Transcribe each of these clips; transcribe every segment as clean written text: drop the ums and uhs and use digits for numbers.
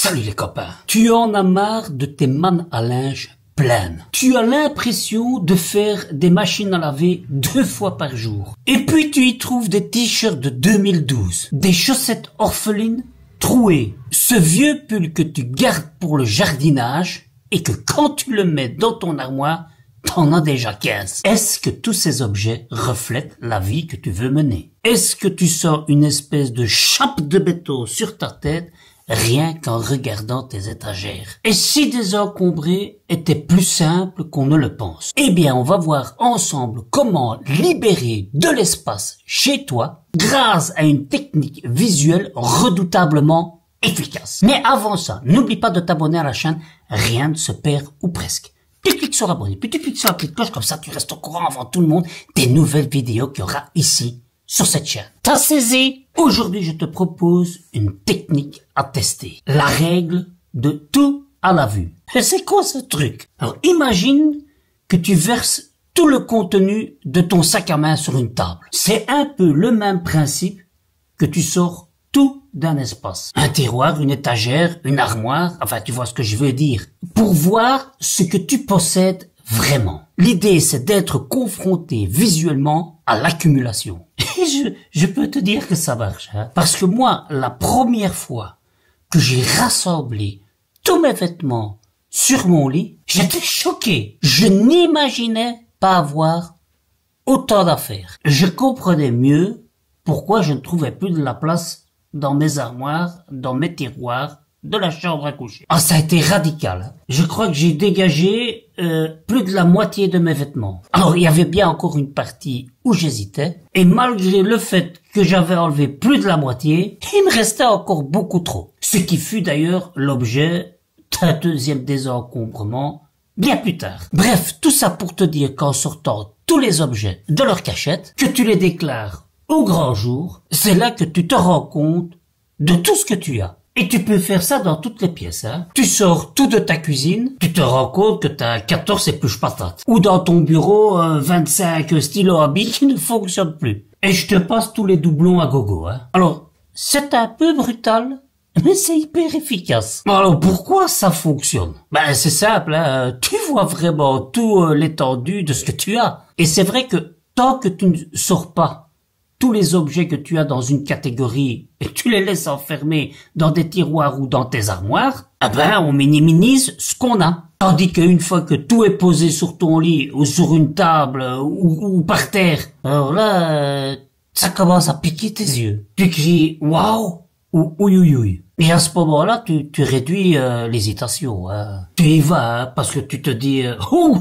Salut les copains. Tu en as marre de tes mannes à linge pleines. Tu as l'impression de faire des machines à laver 2 fois par jour. Et puis tu y trouves des t-shirts de 2012, des chaussettes orphelines trouées, ce vieux pull que tu gardes pour le jardinage et que quand tu le mets dans ton armoire, t'en as déjà 15. Est-ce que tous ces objets reflètent la vie que tu veux mener? Est-ce que tu sors une espèce de chape de béton sur ta tête rien qu'en regardant tes étagères? Et si désencombrer était plus simple qu'on ne le pense? Eh bien, on va voir ensemble comment libérer de l'espace chez toi grâce à une technique visuelle redoutablement efficace. Mais avant ça, n'oublie pas de t'abonner à la chaîne, rien ne se perd ou presque. Tu cliques sur abonner, puis tu cliques sur la petite cloche, comme ça tu restes au courant avant tout le monde des nouvelles vidéos qu'il y aura ici, sur cette chaîne. T'as saisi? Aujourd'hui, je te propose une technique à tester. La règle de tout à la vue. Et c'est quoi ce truc? Alors, imagine que tu verses tout le contenu de ton sac à main sur une table. C'est un peu le même principe que tu sors tout d'un espace. Un tiroir, une étagère, une armoire, enfin tu vois ce que je veux dire. Pour voir ce que tu possèdes vraiment. L'idée c'est d'être confronté visuellement à l'accumulation. Et je peux te dire que ça marche. Parce que moi, la première fois que j'ai rassemblé tous mes vêtements sur mon lit, j'étais choqué. Je n'imaginais pas avoir autant d'affaires. Je comprenais mieux pourquoi je ne trouvais plus de la place dans mes armoires, dans mes tiroirs, de la chambre à coucher. Ah, ça a été radical. Je crois que j'ai dégagé plus de la moitié de mes vêtements. Alors, il y avait bien encore une partie où j'hésitais, et malgré le fait que j'avais enlevé plus de la moitié, il me restait encore beaucoup trop. Ce qui fut d'ailleurs l'objet d'un deuxième désencombrement bien plus tard. Bref, tout ça pour te dire qu'en sortant tous les objets de leur cachette, que tu les déclares au grand jour, c'est là que tu te rends compte de tout ce que tu as. Et tu peux faire ça dans toutes les pièces, hein. Tu sors tout de ta cuisine, tu te rends compte que t'as 14 épluches patates. Ou dans ton bureau, 25 stylos à billes qui ne fonctionnent plus. Et je te passe tous les doublons à gogo, hein. Alors, c'est un peu brutal, mais c'est hyper efficace. Alors, pourquoi ça fonctionne? Ben, c'est simple, hein. Tu vois vraiment tout l'étendue de ce que tu as. Et c'est vrai que tant que tu ne sors pas tous les objets que tu as dans une catégorie et tu les laisses enfermer dans des tiroirs ou dans tes armoires, eh ben, on minimise ce qu'on a. Tandis qu'une fois que tout est posé sur ton lit ou sur une table ou par terre, alors là, ça commence à piquer tes yeux. Tu cries waouh ou ouïouïouï. Et à ce moment-là, tu réduis l'hésitation. Hein. Tu y vas hein, parce que tu te dis oh,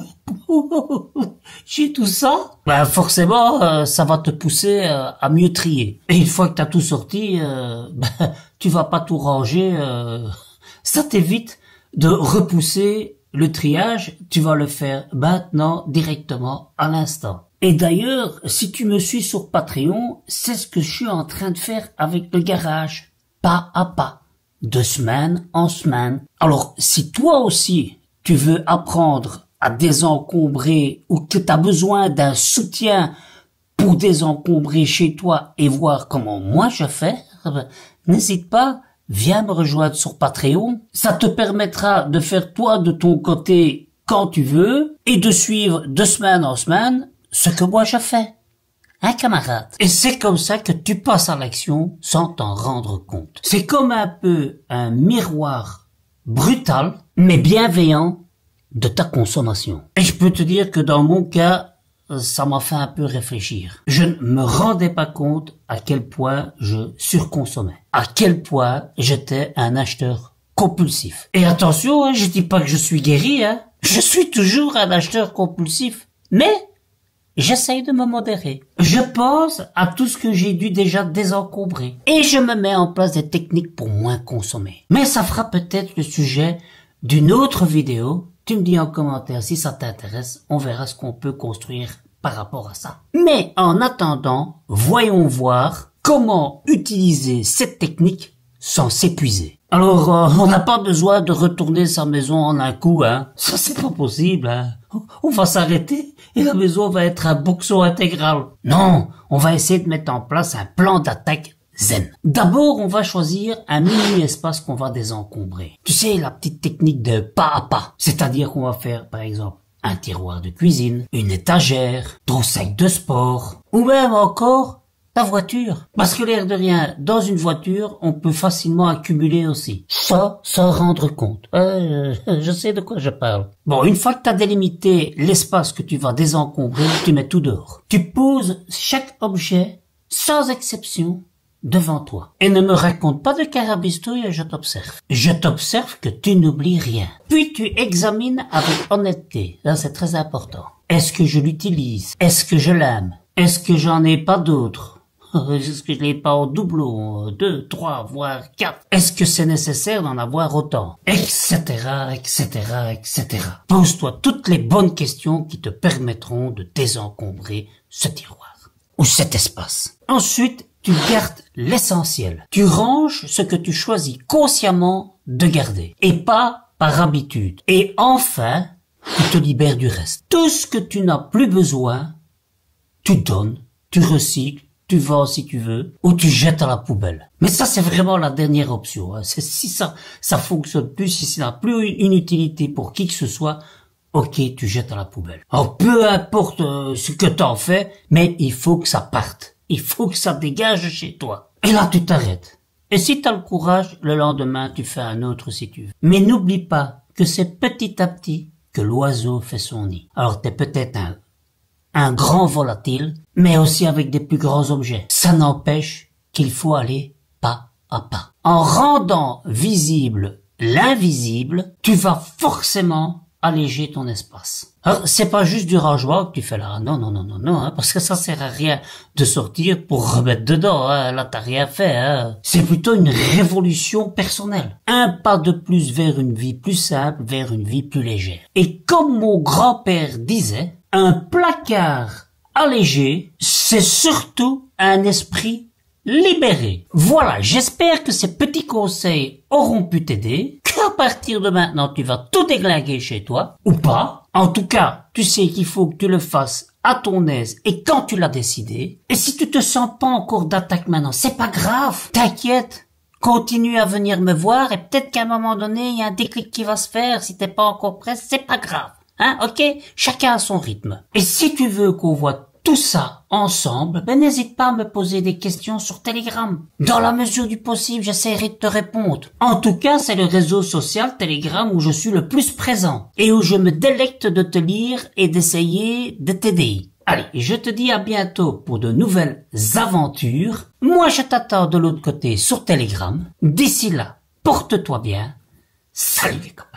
j'ai tout ça. Ben forcément, ça va te pousser à mieux trier. Et une fois que t'as tout sorti, ben, tu vas pas tout ranger. Ça t'évite de repousser le triage. Tu vas le faire maintenant, directement, à l'instant. Et d'ailleurs, si tu me suis sur Patreon, c'est ce que je suis en train de faire avec le garage. Pas à pas, de semaine en semaine. Alors, si toi aussi, tu veux apprendre à désencombrer ou que tu as besoin d'un soutien pour désencombrer chez toi et voir comment moi je fais, n'hésite pas, viens me rejoindre sur Patreon. Ça te permettra de faire toi de ton côté quand tu veux et de suivre de semaine en semaine ce que moi je fais. Hein, camarade? Et c'est comme ça que tu passes à l'action sans t'en rendre compte. C'est comme un peu un miroir brutal, mais bienveillant de ta consommation. Et je peux te dire que dans mon cas, ça m'a fait un peu réfléchir. Je ne me rendais pas compte à quel point je surconsommais. À quel point j'étais un acheteur compulsif. Et attention, hein, je dis pas que je suis guéri, hein. Je suis toujours un acheteur compulsif. Mais j'essaye de me modérer. Je pense à tout ce que j'ai dû déjà désencombrer. Et je me mets en place des techniques pour moins consommer. Mais ça fera peut-être le sujet d'une autre vidéo. Tu me dis en commentaire si ça t'intéresse. On verra ce qu'on peut construire par rapport à ça. Mais en attendant, voyons voir comment utiliser cette technique sans s'épuiser. Alors, on n'a pas besoin de retourner sa maison en un coup, hein. Ça, c'est pas possible, hein. On va s'arrêter et la maison va être un boxon intégral. Non, on va essayer de mettre en place un plan d'attaque zen. D'abord, on va choisir un mini-espace qu'on va désencombrer. Tu sais, la petite technique de pas à pas. C'est-à-dire qu'on va faire, par exemple, un tiroir de cuisine, une étagère, ton sac de sport, ou même encore ta voiture. Parce que l'air de rien, dans une voiture, on peut facilement accumuler aussi. Ça, sans rendre compte. Je sais de quoi je parle. Bon, une fois que tu as délimité l'espace que tu vas désencombrer, tu mets tout dehors. Tu poses chaque objet, sans exception, devant toi. Et ne me raconte pas de carabistouille, je t'observe. Je t'observe que tu n'oublies rien. Puis tu examines avec honnêteté. Là, c'est très important. Est-ce que je l'utilise? Est-ce que je l'aime? Est-ce que j'en ai pas d'autres? Est-ce que je l'ai pas en doublon, 2, 3, voire 4? Est-ce que c'est nécessaire d'en avoir autant? Etc., etc., etc. Pose-toi toutes les bonnes questions qui te permettront de désencombrer ce tiroir ou cet espace. Ensuite, tu gardes l'essentiel. Tu ranges ce que tu choisis consciemment de garder et pas par habitude. Et enfin, tu te libères du reste. Tout ce que tu n'as plus besoin, tu donnes, tu recycles, tu vends si tu veux, ou tu jettes à la poubelle. Mais ça, c'est vraiment la dernière option. C'est si ça fonctionne plus, si ça n'a plus une utilité pour qui que ce soit, ok, tu jettes à la poubelle. Alors, peu importe ce que t'en fais, mais il faut que ça parte. Il faut que ça dégage chez toi. Et là, tu t'arrêtes. Et si t'as le courage, le lendemain, tu fais un autre si tu veux. Mais n'oublie pas que c'est petit à petit que l'oiseau fait son nid. Alors, t'es peut-être un grand volatile, mais aussi avec des plus grands objets. Ça n'empêche qu'il faut aller pas à pas. En rendant visible l'invisible, tu vas forcément alléger ton espace. Alors, c'est pas juste du rangement que tu fais là. Non, hein, parce que ça sert à rien de sortir pour remettre dedans, hein. Là, t'as rien fait, hein. C'est plutôt une révolution personnelle. Un pas de plus vers une vie plus simple, vers une vie plus légère. Et comme mon grand-père disait, un placard allégé, c'est surtout un esprit libéré. Voilà, j'espère que ces petits conseils auront pu t'aider, qu'à partir de maintenant, tu vas tout déglinguer chez toi, ou pas. En tout cas, tu sais qu'il faut que tu le fasses à ton aise et quand tu l'as décidé. Et si tu te sens pas encore d'attaque maintenant, c'est pas grave, t'inquiète. Continue à venir me voir et peut-être qu'à un moment donné, il y a un déclic qui va se faire. Si t'es pas encore prêt, c'est pas grave. Hein, ok? Chacun a son rythme. Et si tu veux qu'on voit tout ça ensemble, ben n'hésite pas à me poser des questions sur Telegram. Dans la mesure du possible, j'essaierai de te répondre. En tout cas, c'est le réseau social Telegram où je suis le plus présent et où je me délecte de te lire et d'essayer de t'aider. Allez, je te dis à bientôt pour de nouvelles aventures. Moi, je t'attends de l'autre côté sur Telegram. D'ici là, porte-toi bien. Salut les copains.